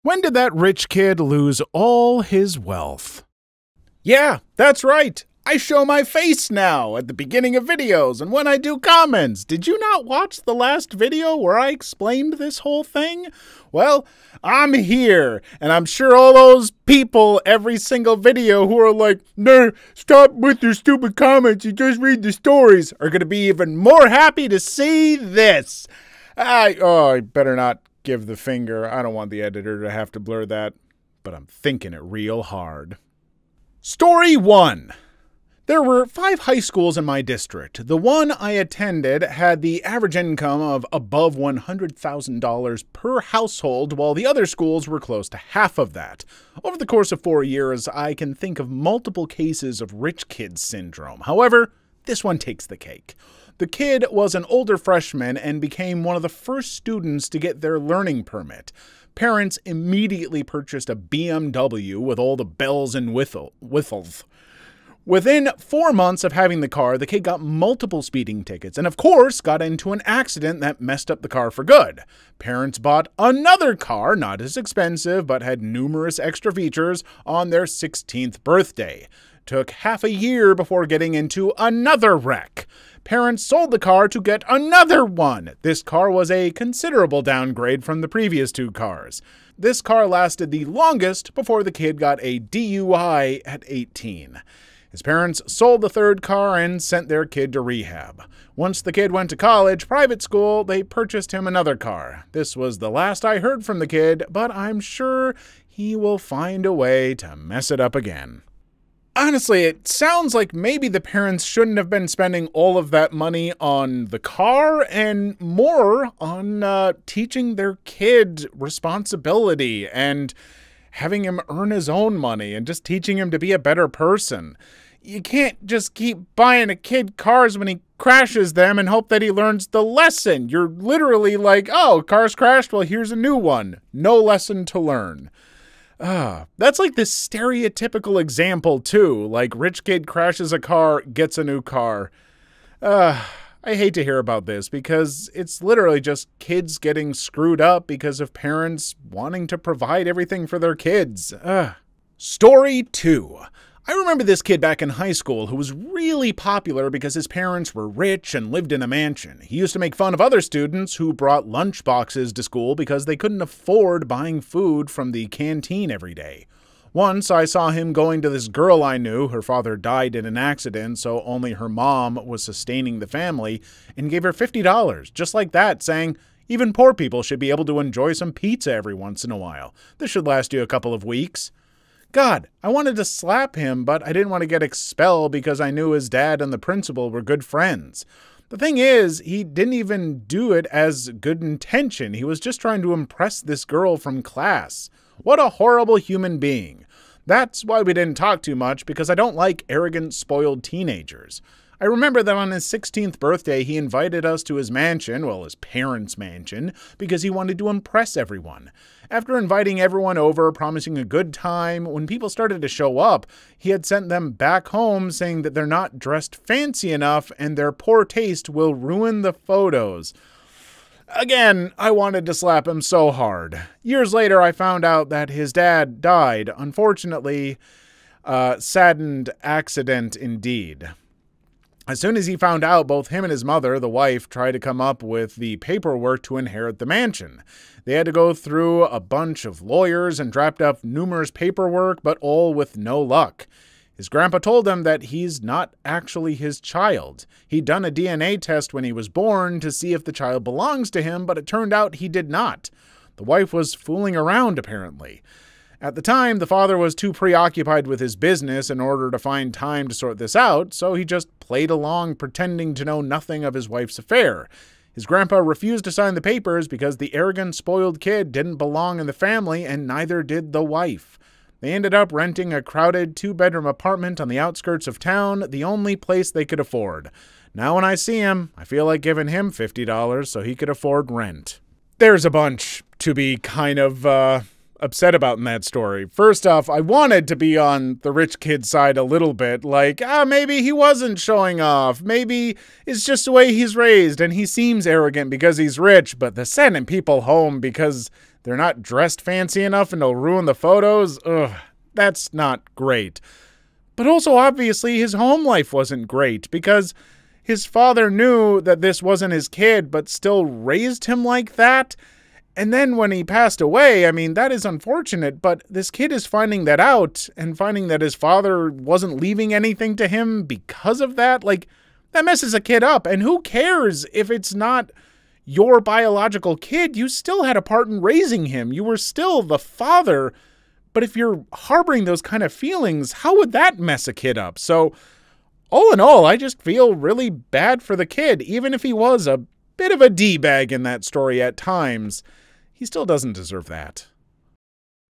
When did that rich kid lose all his wealth? Yeah, that's right. I show my face now at the beginning of videos and when I do comments. Did you not watch the last video where I explained this whole thing? Well, I'm here, and I'm sure all those people every single video who are like, "No, stop with your stupid comments, you just read the stories," are going to be even more happy to see this. I better not give the finger. I don't want the editor to have to blur that, but I'm thinking it real hard. Story 1. There were 5 high schools in my district. The one I attended had the average income of above $100,000 per household, while the other schools were close to half of that. Over the course of 4 years, I can think of multiple cases of rich kid syndrome. However, this one takes the cake. The kid was an older freshman and became one of the first students to get their learning permit. Parents immediately purchased a BMW with all the bells and whistles. Within 4 months of having the car, the kid got multiple speeding tickets and, of course, got into an accident that messed up the car for good. Parents bought another car, not as expensive, but had numerous extra features, on their 16th birthday. Took half a year before getting into another wreck. Parents sold the car to get another one. This car was a considerable downgrade from the previous 2 cars. This car lasted the longest before the kid got a DUI at 18. His parents sold the 3rd car and sent their kid to rehab. Once the kid went to college, private school, they purchased him another car. This was the last I heard from the kid, but I'm sure he will find a way to mess it up again. Honestly, it sounds like maybe the parents shouldn't have been spending all of that money on the car and more on teaching their kid responsibility and having him earn his own money and just teaching him to be a better person. You can't just keep buying a kid cars when he crashes them and hope that he learns the lesson. You're literally like, "Oh, car's crashed, well, here's a new one." No lesson to learn. That's like this stereotypical example, too. Like, rich kid crashes a car, gets a new car. I hate to hear about this because it's literally just kids getting screwed up because of parents wanting to provide everything for their kids. Story 2. I remember this kid back in high school who was really popular because his parents were rich and lived in a mansion. He used to make fun of other students who brought lunch boxes to school because they couldn't afford buying food from the canteen every day. Once I saw him going to this girl I knew. Her father died in an accident, so only her mom was sustaining the family, and gave her $50, just like that, saying, "Even poor people should be able to enjoy some pizza every once in a while. This should last you a couple of weeks." God, I wanted to slap him, but I didn't want to get expelled because I knew his dad and the principal were good friends. The thing is, he didn't even do it as good intention. He was just trying to impress this girl from class. What a horrible human being. That's why we didn't talk too much, because I don't like arrogant, spoiled teenagers. I remember that on his 16th birthday, he invited us to his mansion, well, his parents' mansion, because he wanted to impress everyone. After inviting everyone over, promising a good time, when people started to show up, he had sent them back home saying that they're not dressed fancy enough and their poor taste will ruin the photos. Again, I wanted to slap him so hard. Years later, I found out that his dad died. Unfortunately, saddened accident indeed. As soon as he found out, both him and his mother, the wife, tried to come up with the paperwork to inherit the mansion. They had to go through a bunch of lawyers and draft up numerous paperwork, but all with no luck. His grandpa told them that he's not actually his child. He'd done a DNA test when he was born to see if the child belongs to him, but it turned out he did not. The wife was fooling around, apparently. At the time, the father was too preoccupied with his business in order to find time to sort this out, so he just played along, pretending to know nothing of his wife's affair. His grandpa refused to sign the papers because the arrogant, spoiled kid didn't belong in the family, and neither did the wife. They ended up renting a crowded 2-bedroom apartment on the outskirts of town, the only place they could afford. Now when I see him, I feel like giving him $50 so he could afford rent. There's a bunch to be kind of, upset about in that story. First off, I wanted to be on the rich kid side a little bit, like, maybe he wasn't showing off, maybe it's just the way he's raised and he seems arrogant because he's rich, but the sending people home because they're not dressed fancy enough and they'll ruin the photos. Ugh, that's not great. But also, obviously, his home life wasn't great because his father knew that this wasn't his kid, but still raised him like that. And then when he passed away, I mean, that is unfortunate, but this kid is finding that out and finding that his father wasn't leaving anything to him because of that. Like, that messes a kid up. And who cares if it's not your biological kid? You still had a part in raising him. You were still the father. But if you're harboring those kind of feelings, how would that mess a kid up? So, all in all, I just feel really bad for the kid. Even if he was a bit of a D-bag in that story at times, he still doesn't deserve that.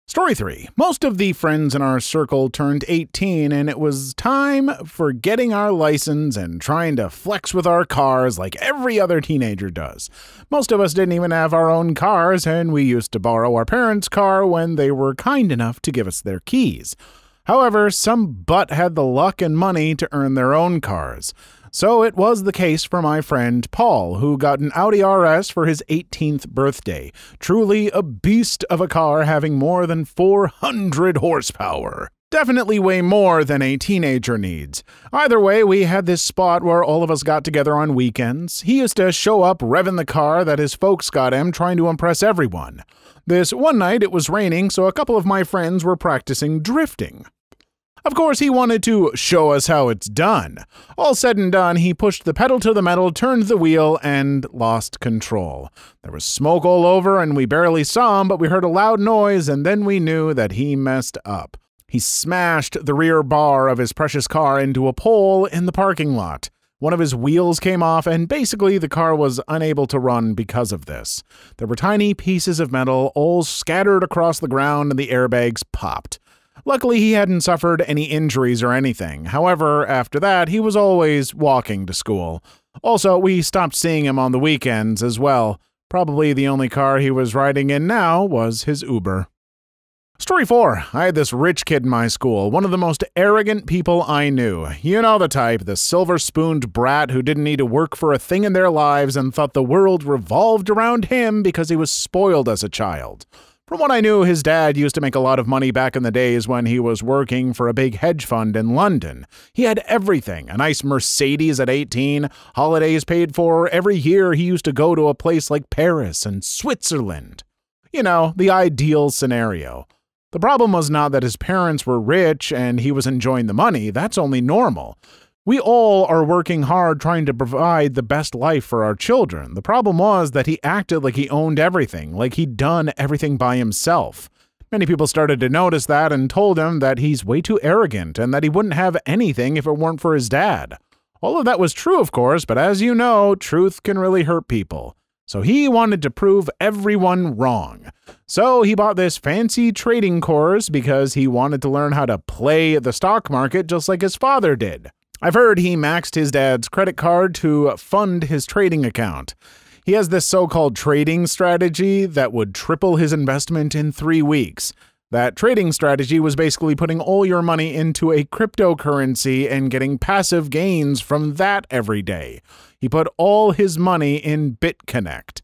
Story 3. Most of the friends in our circle turned 18, and it was time for getting our license and trying to flex with our cars like every other teenager does. Most of us didn't even have our own cars, and we used to borrow our parents' car when they were kind enough to give us their keys. However, some butt had the luck and money to earn their own cars. So it was the case for my friend Paul, who got an Audi RS for his 18th birthday. Truly a beast of a car having more than 400 horsepower. Definitely way more than a teenager needs. Either way, we had this spot where all of us got together on weekends. He used to show up revving the car that his folks got him, trying to impress everyone. This one night it was raining, so a couple of my friends were practicing drifting. Of course, he wanted to show us how it's done. All said and done, he pushed the pedal to the metal, turned the wheel, and lost control. There was smoke all over, and we barely saw him, but we heard a loud noise, and then we knew that he messed up. He smashed the rear bar of his precious car into a pole in the parking lot. One of his wheels came off, and basically the car was unable to run because of this. There were tiny pieces of metal all scattered across the ground, and the airbags popped. Luckily, he hadn't suffered any injuries or anything. However, after that, he was always walking to school. Also, we stopped seeing him on the weekends as well. Probably the only car he was riding in now was his Uber. Story 4. I had this rich kid in my school, one of the most arrogant people I knew. You know the type, the silver-spooned brat who didn't need to work for a thing in their lives and thought the world revolved around him because he was spoiled as a child. From what I knew, his dad used to make a lot of money back in the days when he was working for a big hedge fund in London. He had everything, a nice Mercedes at 18, holidays paid for. Every year he used to go to a place like Paris and Switzerland. You know, the ideal scenario. The problem was not that his parents were rich and he was enjoying the money. That's only normal. We all are working hard trying to provide the best life for our children. The problem was that he acted like he owned everything, like he'd done everything by himself. Many people started to notice that and told him that he's way too arrogant and that he wouldn't have anything if it weren't for his dad. All of that was true, of course, but as you know, truth can really hurt people. So he wanted to prove everyone wrong. So he bought this fancy trading course because he wanted to learn how to play the stock market just like his father did. I've heard he maxed his dad's credit card to fund his trading account. He has this so-called trading strategy that would triple his investment in 3 weeks. That trading strategy was basically putting all your money into a cryptocurrency and getting passive gains from that every day. He put all his money in BitConnect.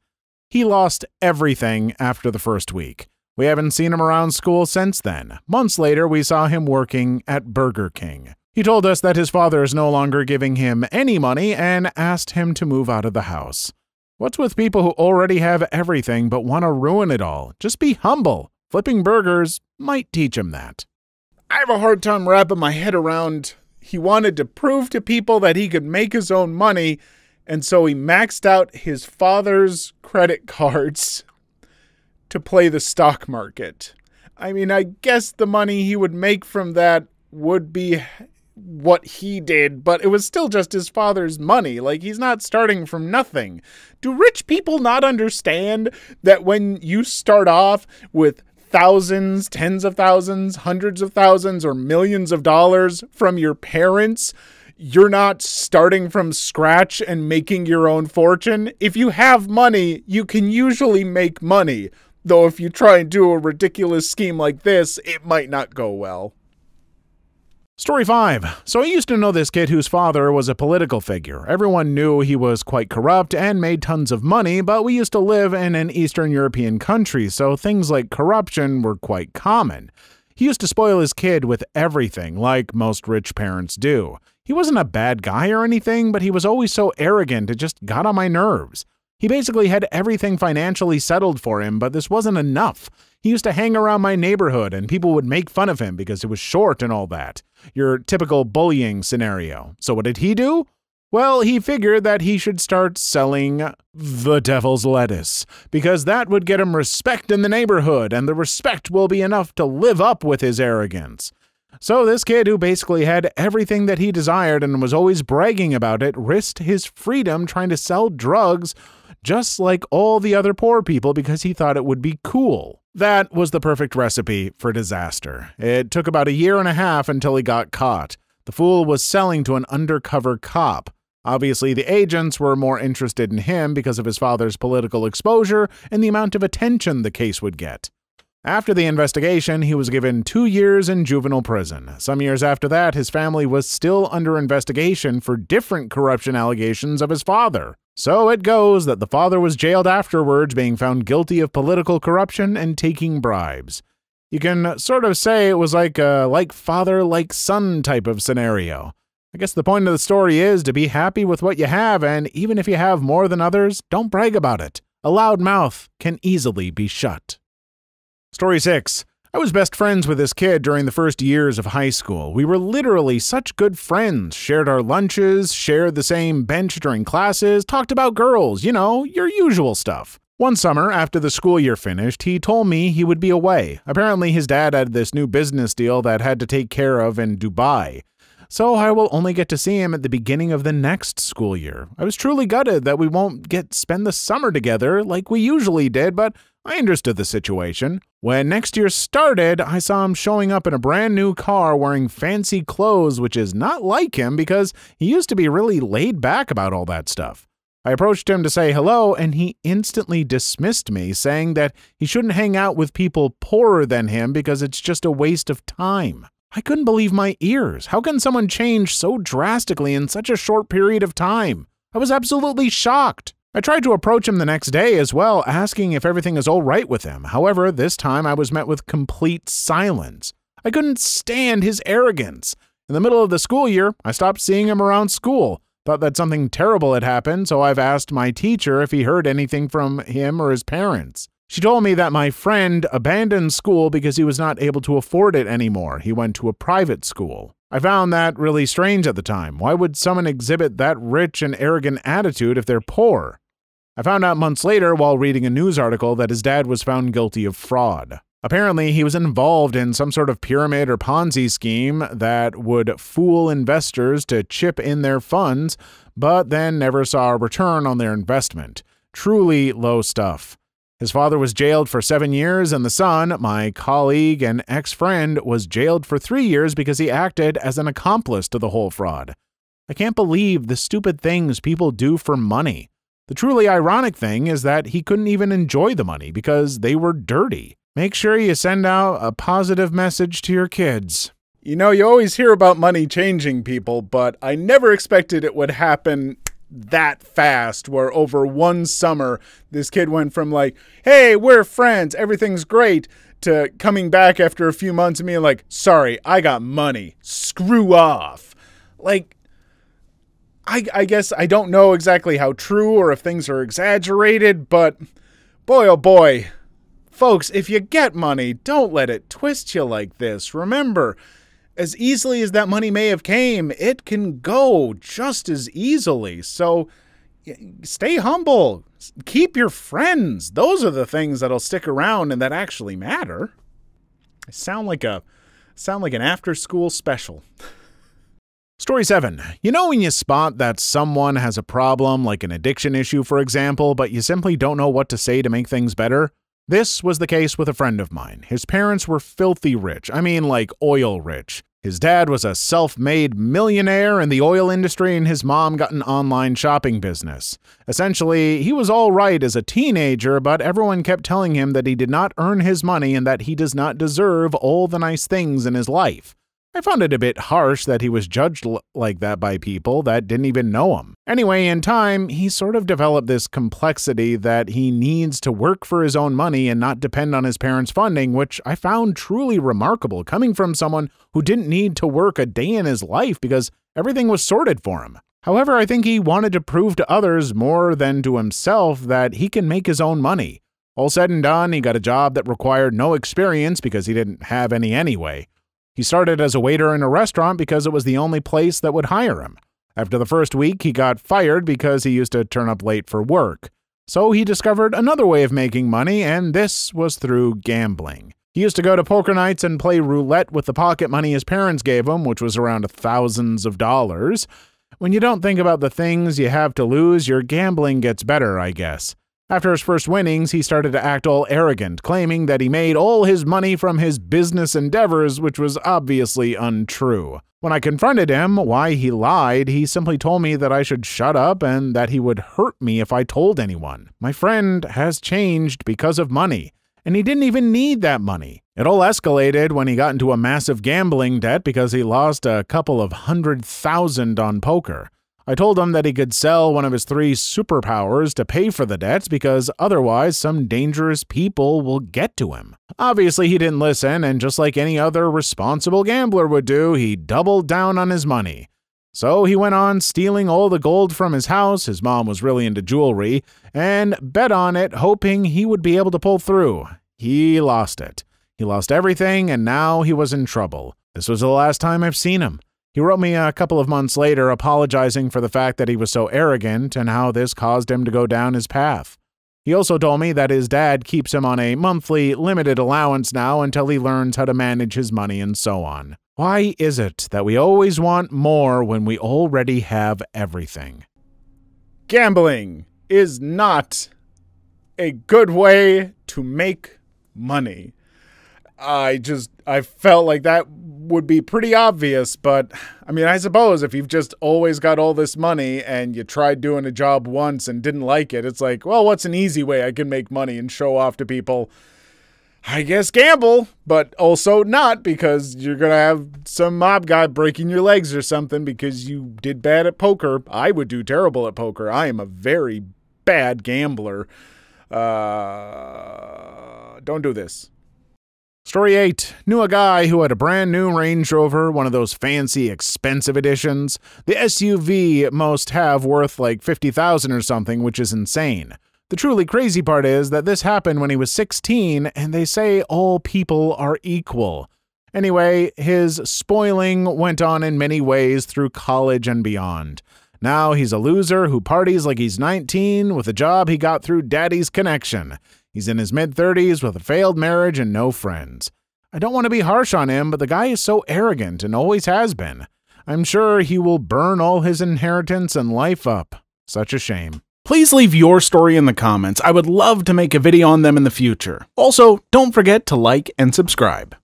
He lost everything after the first week. We haven't seen him around school since then. Months later, we saw him working at Burger King. He told us that his father is no longer giving him any money and asked him to move out of the house. What's with people who already have everything but want to ruin it all? Just be humble. Flipping burgers might teach him that. I have a hard time wrapping my head around he wanted to prove to people that he could make his own money, and so he maxed out his father's credit cards to play the stock market. I mean, I guess the money he would make from that would be what he did, but it was still just his father's money. Like, he's not starting from nothing. Do rich people not understand that when you start off with thousands, tens of thousands, hundreds of thousands, or millions of dollars from your parents, you're not starting from scratch and making your own fortune? If you have money, you can usually make money. Though if you try and do a ridiculous scheme like this, it might not go well. Story 5. So I used to know this kid whose father was a political figure. Everyone knew he was quite corrupt and made tons of money, but we used to live in an Eastern European country, so things like corruption were quite common. He used to spoil his kid with everything, like most rich parents do. He wasn't a bad guy or anything, but he was always so arrogant it just got on my nerves. He basically had everything financially settled for him, but this wasn't enough. He used to hang around my neighborhood and people would make fun of him because he was short and all that. Your typical bullying scenario. So what did he do? Well, he figured that he should start selling the devil's lettuce, because that would get him respect in the neighborhood, and the respect will be enough to live up with his arrogance. So this kid, who basically had everything that he desired and was always bragging about it, risked his freedom trying to sell drugs just like all the other poor people because he thought it would be cool. That was the perfect recipe for disaster. It took about 1.5 years until he got caught. The fool was selling to an undercover cop. Obviously, the agents were more interested in him because of his father's political exposure and the amount of attention the case would get. After the investigation, he was given 2 years in juvenile prison. Some years after that, his family was still under investigation for different corruption allegations of his father. So it goes that the father was jailed afterwards, being found guilty of political corruption and taking bribes. You can sort of say it was like a like-father, like-son type of scenario. I guess the point of the story is to be happy with what you have, and even if you have more than others, don't brag about it. A loud mouth can easily be shut. Story 6. I was best friends with this kid during the first years of high school. We were literally such good friends, shared our lunches, shared the same bench during classes, talked about girls, your usual stuff. One summer, after the school year finished, he told me he would be away. Apparently, his dad had this new business deal that had to take care of in Dubai. So I will only get to see him at the beginning of the next school year. I was truly gutted that we won't spend the summer together like we usually did, but I understood the situation. When next year started, I saw him showing up in a brand new car wearing fancy clothes, which is not like him because he used to be really laid back about all that stuff. I approached him to say hello, and he instantly dismissed me, saying that he shouldn't hang out with people poorer than him because it's just a waste of time. I couldn't believe my ears. How can someone change so drastically in such a short period of time? I was absolutely shocked. I tried to approach him the next day as well, asking if everything is all right with him. However, this time I was met with complete silence. I couldn't stand his arrogance. In the middle of the school year, I stopped seeing him around school. Thought that something terrible had happened, so I've asked my teacher if he heard anything from him or his parents. She told me that my friend abandoned school because he was not able to afford it anymore. He went to a private school. I found that really strange at the time. Why would someone exhibit that rich and arrogant attitude if they're poor? I found out months later while reading a news article that his dad was found guilty of fraud. Apparently, he was involved in some sort of pyramid or Ponzi scheme that would fool investors to chip in their funds, but then never saw a return on their investment. Truly low stuff. His father was jailed for 7 years, and the son, my colleague and ex-friend, was jailed for 3 years because he acted as an accomplice to the whole fraud. I can't believe the stupid things people do for money. The truly ironic thing is that he couldn't even enjoy the money because they were dirty. Make sure you send out a positive message to your kids. You always hear about money changing people, but I never expected it would happen that fast, where over one summer, this kid went from like, hey, we're friends, everything's great, to coming back after a few months and being like, sorry, I got money, screw off. I guess I don't know exactly how true or if things are exaggerated, but boy, oh boy. Folks, if you get money, don't let it twist you like this. Remember, as easily as that money may have came, it can go just as easily. So stay humble. Keep your friends. Those are the things that'll stick around and that actually matter. I sound like an after-school special. Story 7. When you spot that someone has a problem, like an addiction issue, for example, but you simply don't know what to say to make things better? This was the case with a friend of mine. His parents were filthy rich. I mean, like oil rich. His dad was a self-made millionaire in the oil industry, and his mom got an online shopping business. Essentially, he was all right as a teenager, but everyone kept telling him that he did not earn his money and that he does not deserve all the nice things in his life. I found it a bit harsh that he was judged like that by people that didn't even know him. Anyway, in time, he sort of developed this complexity that he needs to work for his own money and not depend on his parents' funding, which I found truly remarkable coming from someone who didn't need to work a day in his life because everything was sorted for him. However, I think he wanted to prove to others more than to himself that he can make his own money. All said and done, he got a job that required no experience because he didn't have any anyway. He started as a waiter in a restaurant because it was the only place that would hire him. After the first week, he got fired because he used to turn up late for work. So he discovered another way of making money, and this was through gambling. He used to go to poker nights and play roulette with the pocket money his parents gave him, which was around thousands of dollars. When you don't think about the things you have to lose, your gambling gets better, I guess. After his first winnings, he started to act all arrogant, claiming that he made all his money from his business endeavors, which was obviously untrue. When I confronted him why he lied, he simply told me that I should shut up and that he would hurt me if I told anyone. My friend has changed because of money, and he didn't even need that money. It all escalated when he got into a massive gambling debt because he lost a couple of $100,000 on poker. I told him that he could sell one of his 3 superpowers to pay for the debts because otherwise some dangerous people will get to him. Obviously, he didn't listen, and just like any other responsible gambler would do, he doubled down on his money. So he went on stealing all the gold from his house — his mom was really into jewelry — and bet on it, hoping he would be able to pull through. He lost it. He lost everything, and now he was in trouble. This was the last time I've seen him. He wrote me a couple of months later apologizing for the fact that he was so arrogant and how this caused him to go down his path. He also told me that his dad keeps him on a monthly limited allowance now until he learns how to manage his money and so on. Why is it that we always want more when we already have everything? Gambling is not a good way to make money. I felt like that would be pretty obvious, but I mean, I suppose if you've just always got all this money and you tried doing a job once and didn't like it, it's like, well, what's an easy way I can make money and show off to people? I guess gamble, but also not, because you're going to have some mob guy breaking your legs or something because you did bad at poker. I would do terrible at poker. I am a very bad gambler. Don't do this. Story 8. Knew a guy who had a brand new Range Rover, one of those fancy, expensive editions. The SUV most have worth like $50,000 or something, which is insane. The truly crazy part is that this happened when he was 16, and they say all people are equal. Anyway, his spoiling went on in many ways through college and beyond. Now he's a loser who parties like he's 19 with a job he got through daddy's connection. He's in his mid-30s with a failed marriage and no friends. I don't want to be harsh on him, but the guy is so arrogant and always has been. I'm sure he will burn all his inheritance and life up. Such a shame. Please leave your story in the comments. I would love to make a video on them in the future. Also, don't forget to like and subscribe.